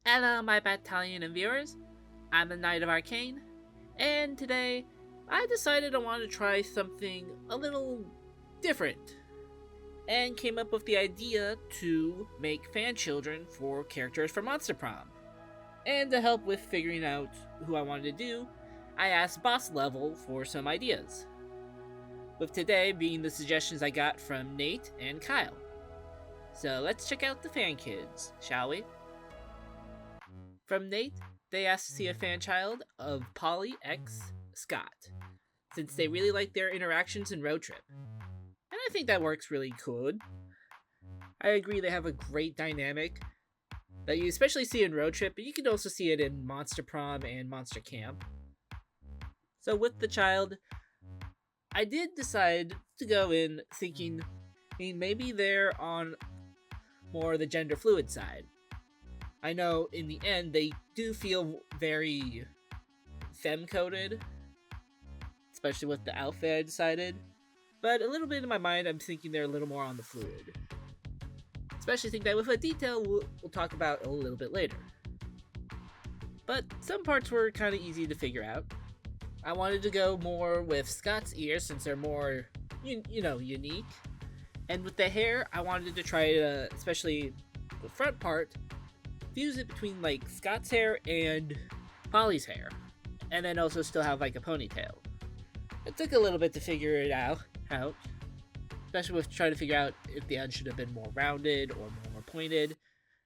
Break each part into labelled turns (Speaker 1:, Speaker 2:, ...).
Speaker 1: Hello, my battalion and viewers. I'm the Knight of Arcane, and today I decided I wanted to try something a little different and came up with the idea to make fan children for characters from Monster Prom. And to help with figuring out who I wanted to do, I asked Boss Level for some ideas, with today being the suggestions I got from Nate and Kyle. So let's check out the fan kids, shall we? From Nate, they asked to see a fan child of Polly x Scott, since they really like their interactions in Road Trip. And I think that works really good. I agree they have a great dynamic that you especially see in Road Trip, but you can also see it in Monster Prom and Monster Camp. So with the child, I did decide to go in thinking, maybe they're on more the gender fluid side. I know in the end they do feel very femme-coded, especially with the outfit I decided, but a little bit in my mind I'm thinking they're a little more on the fluid. Especially think that with a detail we'll talk about a little bit later. But some parts were kind of easy to figure out. I wanted to go more with Scott's ears since they're more, unique. And with the hair, I wanted to try to, especially the front part, fuse it between like Scott's hair and Polly's hair, and then also still have like a ponytail. It took a little bit to figure it out, especially with trying to figure out if the end should have been more rounded or more pointed,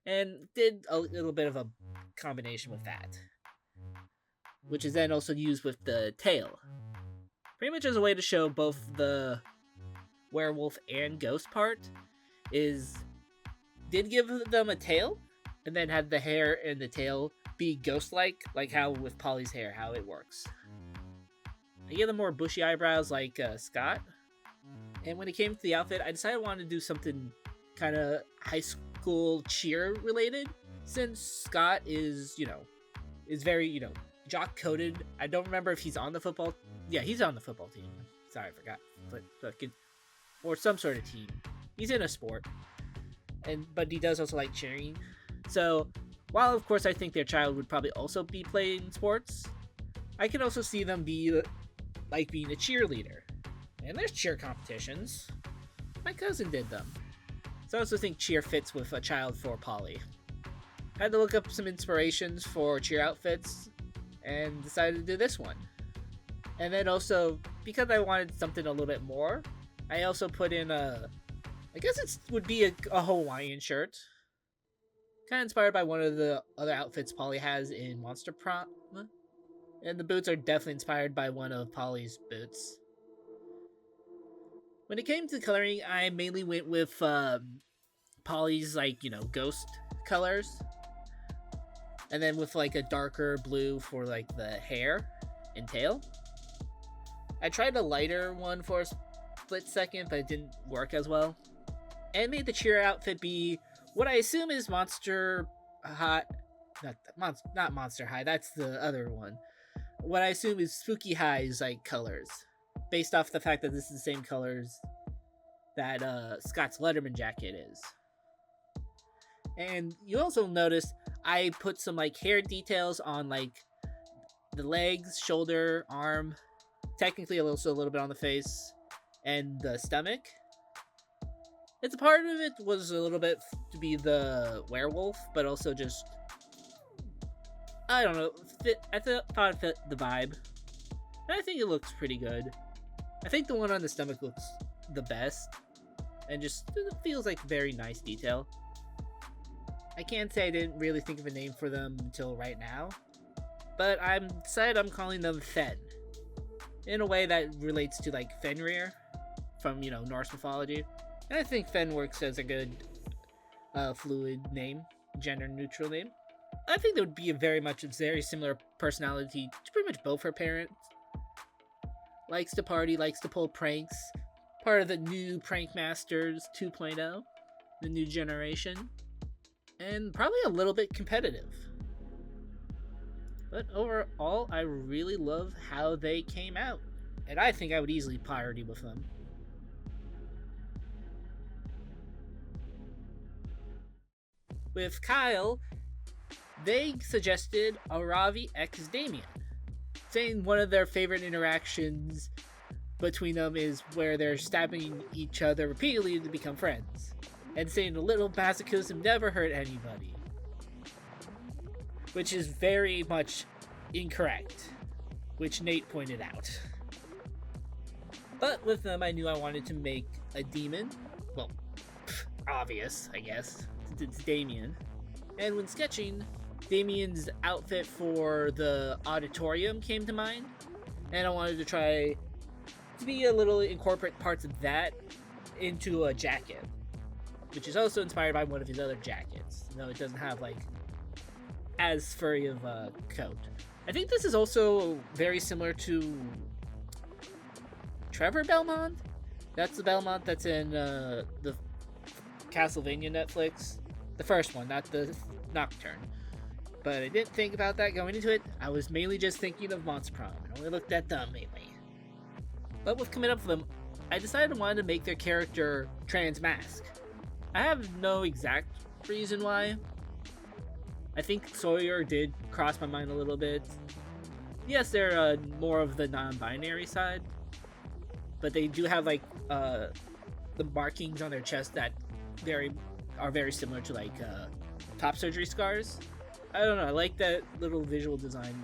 Speaker 1: and did a little bit of a combination with that, which is then also used with the tail, pretty much as a way to show both the werewolf and ghost part. Did give them a tail, and then had the hair and the tail be ghost-like, like how with Polly's hair, how it works. I gave them more bushy eyebrows like Scott. And when it came to the outfit, I decided I wanted to do something kind of high school cheer related, since Scott is very, jock-coded. I don't remember if he's on the football. Yeah, he's on the football team. Sorry, I forgot. Or some sort of team. He's in a sport. But he does also like cheering. So, while of course I think their child would probably also be playing sports, I can also see them be like being a cheerleader. And there's cheer competitions. My cousin did them. So I also think cheer fits with a child for Polly. I had to look up some inspirations for cheer outfits and decided to do this one. And then also, because I wanted something a little bit more, I also put in I guess it would be a Hawaiian shirt. Kind of inspired by one of the other outfits Polly has in Monster Prom. And the boots are definitely inspired by one of Polly's boots. When it came to coloring, I mainly went with Polly's, ghost colors. And then with, a darker blue for, the hair and tail. I tried a lighter one for a split second, but it didn't work as well. And made the cheer outfit be what I assume is Monster High. Not Monster High, that's the other one. What I assume is Spooky High's, colors. Based off the fact that this is the same colors that Scott's Letterman jacket is. And you also notice I put some, hair details on, the legs, shoulder, arm. Technically also a little bit on the face. And the stomach. It's a part of it was a little bit to be the werewolf, but also just, I don't know, thought it fit the vibe. And I think it looks pretty good. I think the one on the stomach looks the best, and just it feels like very nice detail. I can't say I didn't really think of a name for them until right now, but I'm decided I'm calling them Fen, in a way that relates to Fenrir from Norse mythology. And I think Fen works as a good fluid name, gender neutral name. I think there would be a very similar personality to pretty much both her parents. Likes to party, likes to pull pranks. Part of the new Prank Masters 2.0, the new generation. And probably a little bit competitive. But overall, I really love how they came out. And I think I would easily party with them. With Kyle, they suggested Aaravi x Damien, saying one of their favorite interactions between them is where they're stabbing each other repeatedly to become friends, and saying a little masochism never hurt anybody, which is very much incorrect, which Nate pointed out. But with them, I knew I wanted to make a demon. Well, obvious, I guess. It's Damien. And when sketching, Damien's outfit for the auditorium came to mind, and I wanted to try to be a little incorporate parts of that into a jacket, which is also inspired by one of his other jackets, though it doesn't have like as furry of a coat. I think this is also very similar to Trevor Belmont. That's the Belmont that's in the Castlevania Netflix. The first one, not the Nocturne. But I didn't think about that going into it. I was mainly just thinking of Monster Proms. I only looked at them mainly. But with coming up with them, I decided I wanted to make their character trans-mask. I have no exact reason why. I think Sawyer did cross my mind a little bit. Yes, they're more of the non-binary side, but they do have like the markings on their chest that are very similar to like top surgery scars. I don't know, I like that little visual design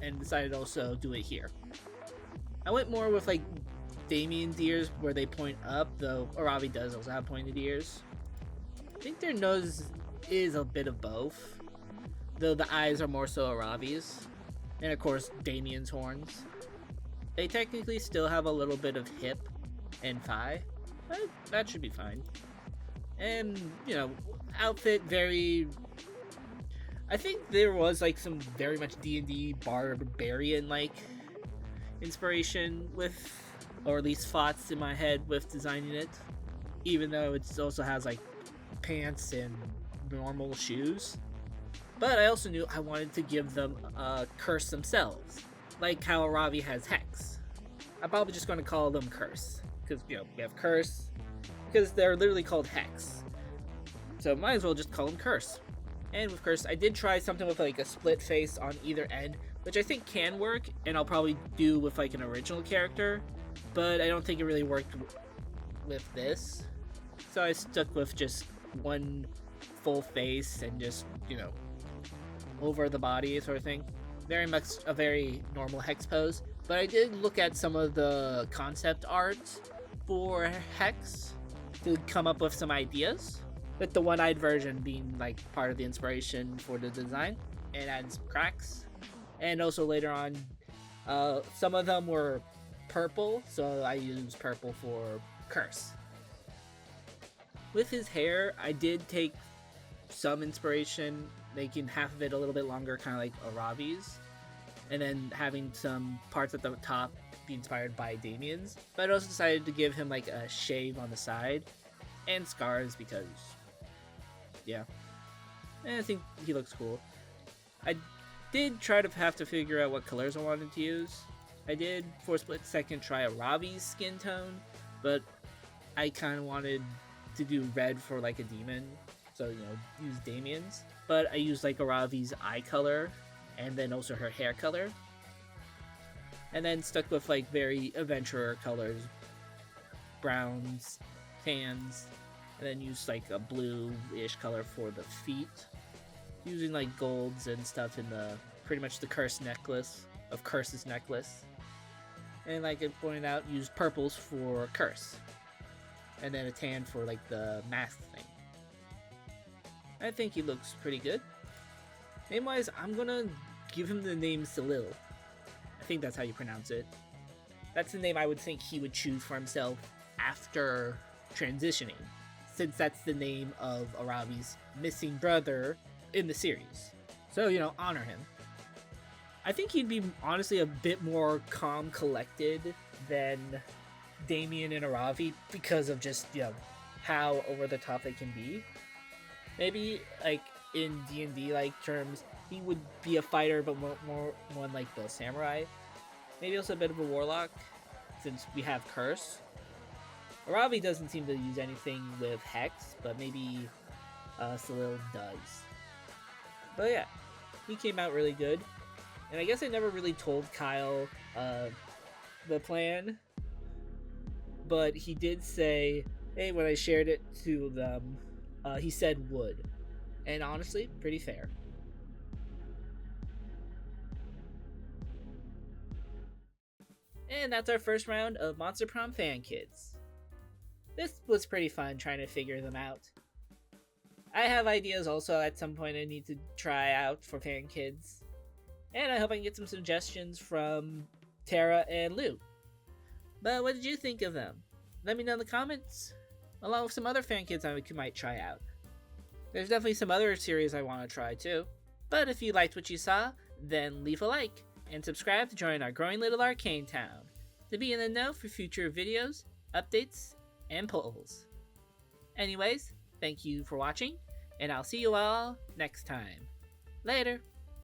Speaker 1: and decided to also do it here. I went more with like Damien's ears where they point up, though Aaravi does also have pointed ears. I think their nose is a bit of both, though the eyes are more so Aaravi's. And of course, Damien's horns. They technically still have a little bit of hip and thigh, but that should be fine. And, you know, outfit very... I think there was like some very much D&D barbarian-like inspiration with, or at least thoughts in my head with designing it, even though it also has like pants and normal shoes. But I also knew I wanted to give them a curse themselves, like how Aaravi has Hex. I'm probably just going to call them Curse, because, you know, we have Curse, because they're literally called Hex. So might as well just call them Curse. And with Curse, I did try something with like a split face on either end, which I think can work, and I'll probably do with like an original character, but I don't think it really worked with this. So I stuck with just one full face and just, you know, over the body sort of thing. Very much a very normal Hex pose, but I did look at some of the concept art for Hex to come up with some ideas, with the one-eyed version being like part of the inspiration for the design, and adding some cracks. And also later on, some of them were purple, so I used purple for Curse. With his hair, I did take some inspiration, making half of it a little bit longer, kind of like Aaravi's, and then having some parts at the top be inspired by Damien's. But I also decided to give him like a shave on the side and scars because, yeah, and I think he looks cool. I did try to have to figure out what colors I wanted to use. I did for a split second try Aaravi's skin tone, but I kind of wanted to do red for like a demon, so, you know, use Damien's. But I used like Aaravi's eye color and then also her hair color, and then stuck with like very adventurer colors, browns, tans, and then used like a blue-ish color for the feet, using like golds and stuff in the pretty much the Curse's necklace. And like I pointed out, used purples for Curse, and then a tan for like the mask thing. I think he looks pretty good. Name-wise, I'm gonna give him the name Salil. I think that's how you pronounce it. That's the name I would think he would choose for himself after transitioning, since that's the name of Aaravi's missing brother in the series. So, you know, honor him. I think he'd be honestly a bit more calm, collected than Damien and Aaravi because of just, you know, how over the top they can be. Maybe like in D&D like terms, he would be a fighter, but more one like the samurai. Maybe also a bit of a warlock, since we have Curse. Aaravi doesn't seem to use anything with Hex, but maybe Salil does. But yeah, he came out really good. And I guess I never really told Kyle the plan, but he did say, hey, when I shared it to them, he said would. And honestly, pretty fair. And that's our first round of Monster Prom fan kids. This was pretty fun trying to figure them out. I have ideas also at some point I need to try out for fan kids. And I hope I can get some suggestions from Tara and Lou. But what did you think of them? Let me know in the comments, along with some other fan kids I might try out. There's definitely some other series I want to try too. But if you liked what you saw, then leave a like and subscribe to join our growing little Arcane town to be in the know for future videos, updates, and polls. Anyways, thank you for watching, and I'll see you all next time. Later!